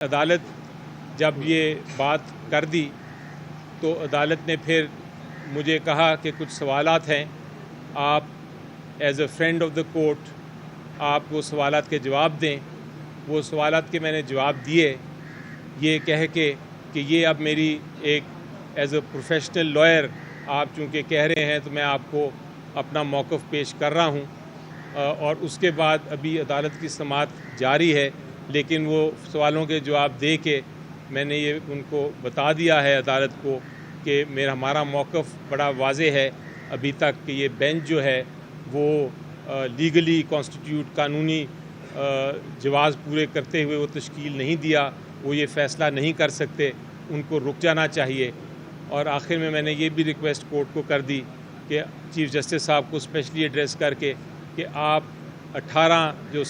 عدالت جب یہ بات کر دی تو عدالت نے پھر مجھے کہا کہ کچھ سوالات ہیں، آپ as a friend of the court آپ وہ سوالات کے جواب دیں۔ وہ سوالات کے میں نے جواب دیے، یہ کہہ کے کہ یہ اب میری ایک ایز اے پروفیشنل لائر آپ چونکہ کہہ رہے ہیں تو میں آپ کو اپنا موقف پیش کر رہا ہوں، اور اس کے بعد ابھی عدالت کی سماعت جاری ہے، لیکن وہ سوالوں کے جواب دے کے میں نے یہ ان کو بتا دیا ہے عدالت کو کہ ہمارا موقف بڑا واضح ہے ابھی تک کہ یہ بینچ جو ہے وہ لیگلی کانسٹیٹیوٹ قانونی جواز پورے کرتے ہوئے وہ تشکیل نہیں دیا، وہ یہ فیصلہ نہیں کر سکتے، ان کو رک جانا چاہیے۔ اور آخر میں نے یہ بھی ریکویسٹ کورٹ کو کر دی کہ چیف جسٹس صاحب کو اسپیشلی ایڈریس کر کے کہ آپ 17 جو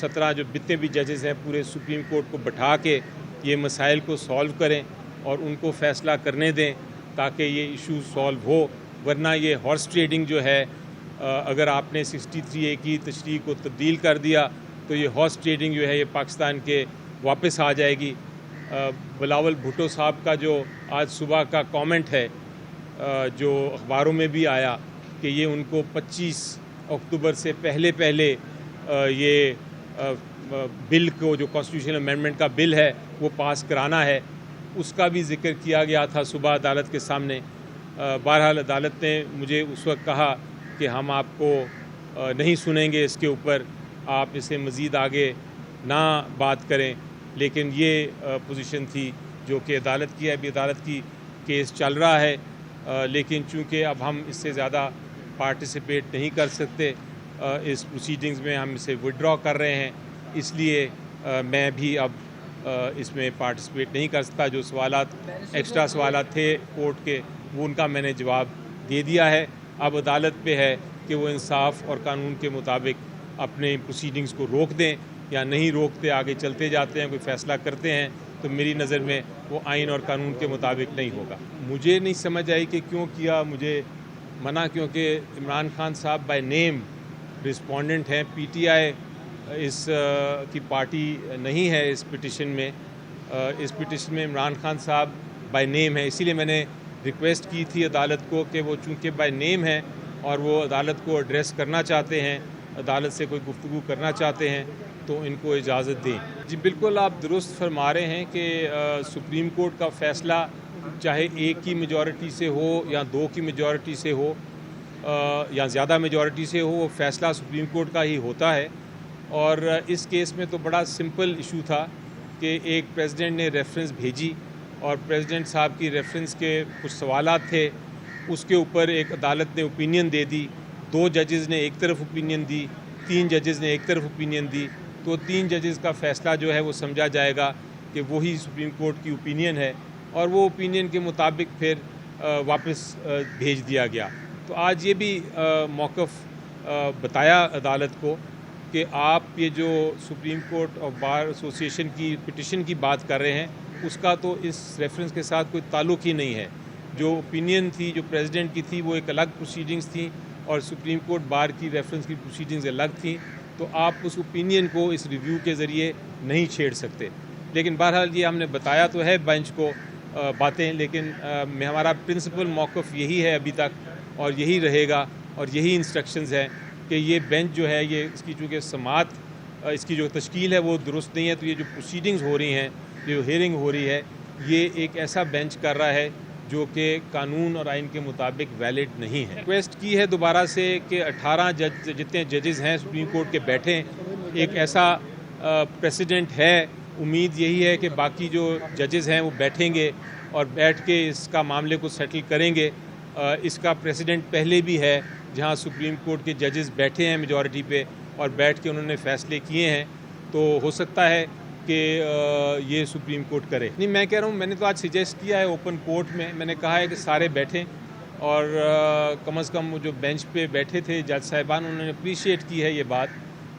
جتنے بھی ججز ہیں پورے سپریم کورٹ کو بٹھا کے یہ مسائل کو سالو کریں اور ان کو فیصلہ کرنے دیں تاکہ یہ ایشو سالو ہو، ورنہ یہ ہارس ٹریڈنگ جو ہے اگر آپ نے 63A کی تشریح کو تبدیل کر دیا تو یہ ہارس ٹریڈنگ جو ہے یہ پاکستان کے واپس آ جائے گی۔ بلاول بھٹو صاحب کا جو آج صبح کا کامنٹ ہے جو اخباروں میں بھی آیا کہ یہ ان کو 25 اکتوبر سے پہلے یہ بل کو جو کانسٹیٹیوشنل امینڈمنٹ کا بل ہے وہ پاس کرانا ہے، اس کا بھی ذکر کیا گیا تھا صبح عدالت کے سامنے۔ بہرحال عدالت نے مجھے اس وقت کہا کہ ہم آپ کو نہیں سنیں گے، اس کے اوپر آپ اسے مزید آگے نہ بات کریں، لیکن یہ پوزیشن تھی جو کہ عدالت کی ہے۔ ابھی عدالت کی کیس چل رہا ہے، لیکن چونکہ اب ہم اس سے زیادہ پارٹیسپیٹ نہیں کر سکتے اس پروسیڈنگز میں، ہم اسے وڈرا کر رہے ہیں، اس لیے میں بھی اب اس میں پارٹیسپیٹ نہیں کر سکتا۔ جو سوالات ایکسٹرا سوالات تھے کورٹ کے وہ ان کا میں نے جواب دے دیا ہے۔ اب عدالت پہ ہے کہ وہ انصاف اور قانون کے مطابق اپنے پروسیڈنگز کو روک دیں یا نہیں روکتے، آگے چلتے جاتے ہیں، کوئی فیصلہ کرتے ہیں تو میری نظر میں وہ آئین اور قانون کے مطابق نہیں ہوگا۔ مجھے نہیں سمجھ آئی کہ کیوں کیا مجھے منع، کیونکہ عمران خان صاحب بائی نیم رسپونڈنٹ ہیں، پی ٹی آئی اس کی پارٹی نہیں ہے اس پٹیشن میں۔ اس پٹیشن میں عمران خان صاحب بائی نیم ہے، اسی لیے میں نے ریکویسٹ کی تھی عدالت کو کہ وہ چونکہ بائی نیم ہے اور وہ عدالت کو ایڈریس کرنا چاہتے ہیں، عدالت سے کوئی گفتگو کرنا چاہتے ہیں تو ان کو اجازت دیں۔ جی بالکل آپ درست فرما رہے ہیں کہ سپریم کورٹ کا فیصلہ چاہے 1 کی میجورٹی سے ہو یا 2 کی میجورٹی سے ہو یا زیادہ میجورٹی سے ہو، وہ فیصلہ سپریم کورٹ کا ہی ہوتا ہے۔ اور اس کیس میں تو بڑا سمپل ایشو تھا کہ ایک پریزیڈنٹ نے ریفرنس بھیجی اور پریزیڈنٹ صاحب کی ریفرنس کے کچھ سوالات تھے، اس کے اوپر ایک عدالت نے اوپینین دے دی، 2 ججز نے ایک طرف اوپینین دی، 3 ججز نے ایک طرف اوپینین دی، تو 3 ججز کا فیصلہ جو ہے وہ سمجھا جائے گا کہ وہی سپریم کورٹ کی اوپینین ہے، اور وہ اوپینین کے مطابق پھر واپس بھیج دیا گیا۔ تو آج یہ بھی موقف بتایا عدالت کو کہ آپ یہ جو سپریم کورٹ آف بار ایسوسی ایشن کی پٹیشن کی بات کر رہے ہیں اس کا تو اس ریفرنس کے ساتھ کوئی تعلق ہی نہیں ہے۔ جو اوپینین تھی جو پریزیڈنٹ کی تھی وہ ایک الگ پروسیڈنگز تھیں اور سپریم کورٹ بار کی ریفرنس کی پروسیڈنگز الگ تھیں، تو آپ اس اوپینین کو اس ریویو کے ذریعے نہیں چھیڑ سکتے۔ لیکن بہرحال یہ ہم نے بتایا تو ہے بینچ کو باتیں، لیکن ہمارا پرنسپل موقف یہی ہے ابھی تک اور یہی رہے گا، اور یہی انسٹرکشنز ہیں کہ یہ بینچ جو ہے یہ اس کی چونکہ سماعت اس کی جو تشکیل ہے وہ درست نہیں ہے، تو یہ جو پروسیڈنگز ہو رہی ہیں، جو ہیئرنگ ہو رہی ہے، یہ ایک ایسا بینچ کر رہا ہے جو کہ قانون اور آئین کے مطابق ویلڈ نہیں ہے۔ ریکویسٹ کی ہے دوبارہ سے کہ 18 جتنے ججز ہیں سپریم کورٹ کے بیٹھیں، ایک ایسا پریسیڈنٹ ہے، امید یہی ہے کہ باقی جو ججز ہیں وہ بیٹھیں گے اور بیٹھ کے اس کا معاملے کو سیٹل کریں گے۔ اس کا پریسیڈنٹ پہلے بھی ہے جہاں سپریم کورٹ کے ججز بیٹھے ہیں میجورٹی پہ اور بیٹھ کے انہوں نے فیصلے کیے ہیں، تو ہو سکتا ہے کہ یہ سپریم کورٹ کرے۔ نہیں، میں کہہ رہا ہوں، میں نے تو آج سجیسٹ کیا ہے اوپن کورٹ میں نے کہا ہے کہ سارے بیٹھیں، اور کم از کم وہ جو بینچ پہ بیٹھے تھے جج صاحبان انہوں نے اپریشیٹ کی ہے یہ بات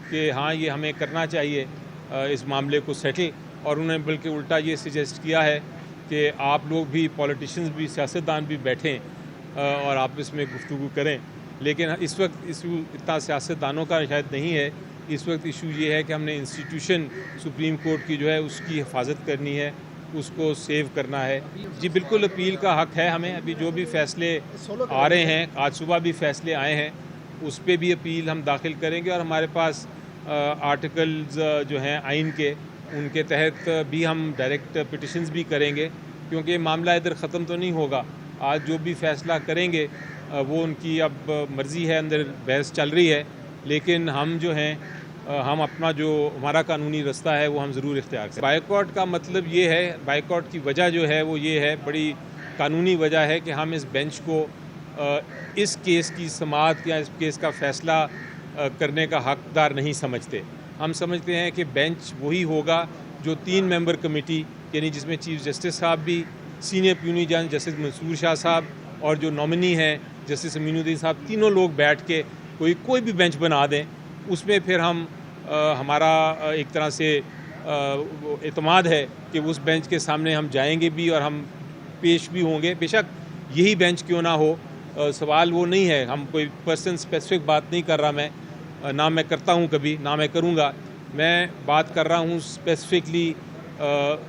کہ ہاں یہ ہمیں کرنا چاہیے اس معاملے کو سیٹل، اور انہوں نے بلکہ الٹا یہ سجیسٹ کیا ہے کہ آپ لوگ بھی پولیٹیشنز بھی سیاستدان بھی بیٹھیں اور آپس میں گفتگو کریں۔ لیکن اس وقت اتنا سیاستدانوں کا شاید نہیں ہے اس وقت ایشو یہ ہے کہ ہم نے انسٹیٹیوشن سپریم کورٹ کی جو ہے اس کی حفاظت کرنی ہے، اس کو سیو کرنا ہے۔ جی بالکل اپیل کا حق ہے ہمیں، ابھی جو بھی فیصلے آ رہے ہیں، آج صبح بھی فیصلے آئے ہیں، اس پہ بھی اپیل ہم داخل کریں گے، اور ہمارے پاس آرٹیکلز جو ہیں آئین کے، ان کے تحت بھی ہم ڈائریکٹ پٹیشنز بھی کریں گے، کیونکہ معاملہ ادھر ختم تو نہیں ہوگا۔ آج جو بھی فیصلہ کریں گے وہ ان کی اب مرضی ہے، اندر بحث چل رہی ہے، لیکن ہم جو ہیں ہم اپنا جو ہمارا قانونی رستہ ہے وہ ہم ضرور اختیار کریں۔ بائیکاٹ کا مطلب یہ ہے، بائیکاٹ کی وجہ جو ہے وہ یہ ہے، بڑی قانونی وجہ ہے کہ ہم اس بینچ کو اس کیس کی سماعت یا اس کیس کا فیصلہ کرنے کا حقدار نہیں سمجھتے۔ ہم سمجھتے ہیں کہ بینچ وہی ہوگا جو 3 ممبر کمیٹی، یعنی جس میں چیف جسٹس صاحب بھی، سینئر اٹارنی جنرل جسٹس منصور شاہ صاحب اور جو نامنی ہیں جسٹس امین الدین صاحب، تینوں لوگ بیٹھ کے کوئی بھی بینچ بنا دیں، اس میں پھر ہم ہمارا ایک طرح سے اعتماد ہے کہ اس بینچ کے سامنے ہم جائیں گے بھی اور ہم پیش بھی ہوں گے، بے شک یہی بینچ کیوں نہ ہو۔ سوال وہ نہیں ہے، ہم کوئی پرسن اسپیسیفک بات نہیں کر رہا، میں نہ میں کرتا ہوں کبھی، نہ میں کروں گا، میں بات کر رہا ہوں اسپیسیفکلی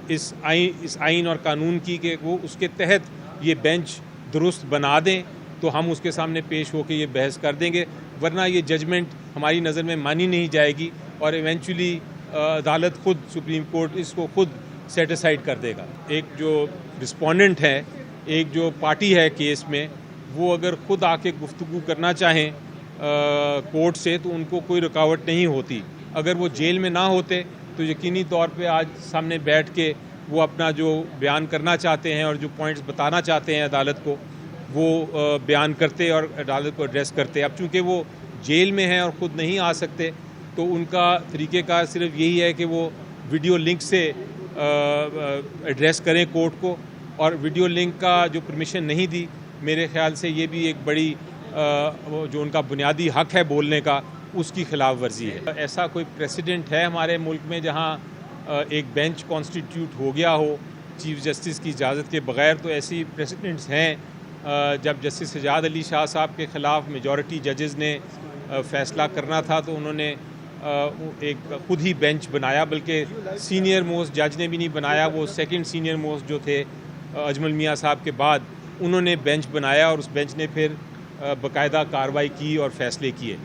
اس آئین اور قانون کی، کہ وہ اس کے تحت یہ بینچ درست بنا دیں تو ہم اس کے سامنے پیش ہو کے یہ بحث کر دیں گے، ورنہ یہ ججمنٹ ہماری نظر میں مانی نہیں جائے گی اور ایونچولی عدالت خود، سپریم کورٹ اس کو خود سیٹ اسائڈ کر دے گا۔ ایک جو رسپونڈنٹ ہے، ایک جو پارٹی ہے کیس میں، وہ اگر خود آ کے گفتگو کرنا چاہیں کورٹ سے تو ان کو کوئی رکاوٹ نہیں ہوتی۔ اگر وہ جیل میں نہ ہوتے تو یقینی طور پہ آج سامنے بیٹھ کے وہ اپنا جو بیان کرنا چاہتے ہیں اور جو پوائنٹس بتانا چاہتے ہیں عدالت کو، وہ بیان کرتے اور عدالت کو ایڈریس کرتے۔ اب چونکہ وہ جیل میں ہیں اور خود نہیں آ سکتے، تو ان کا طریقہ کار صرف یہی ہے کہ وہ ویڈیو لنک سے ایڈریس کریں کورٹ کو، اور ویڈیو لنک کا جو پرمیشن نہیں دی، میرے خیال سے یہ بھی ایک بڑی جو ان کا بنیادی حق ہے بولنے کا، اس کی خلاف ورزی ہے۔ ایسا کوئی پریسیڈنٹ ہے ہمارے ملک میں جہاں ایک بینچ کانسٹیٹیوٹ ہو گیا ہو چیف جسٹس کی اجازت کے بغیر؟ تو ایسی پریسیڈنٹس ہیں، جب جسٹس سجاد علی شاہ صاحب کے خلاف میجورٹی ججز نے فیصلہ کرنا تھا تو انہوں نے ایک خود ہی بینچ بنایا، بلکہ سینئر موسٹ جج نے بھی نہیں بنایا، وہ سیکنڈ سینئر موسٹ جو تھے اجمل میاں صاحب کے بعد، انہوں نے بینچ بنایا اور اس بینچ نے پھر باقاعدہ کارروائی کی اور فیصلے کیے۔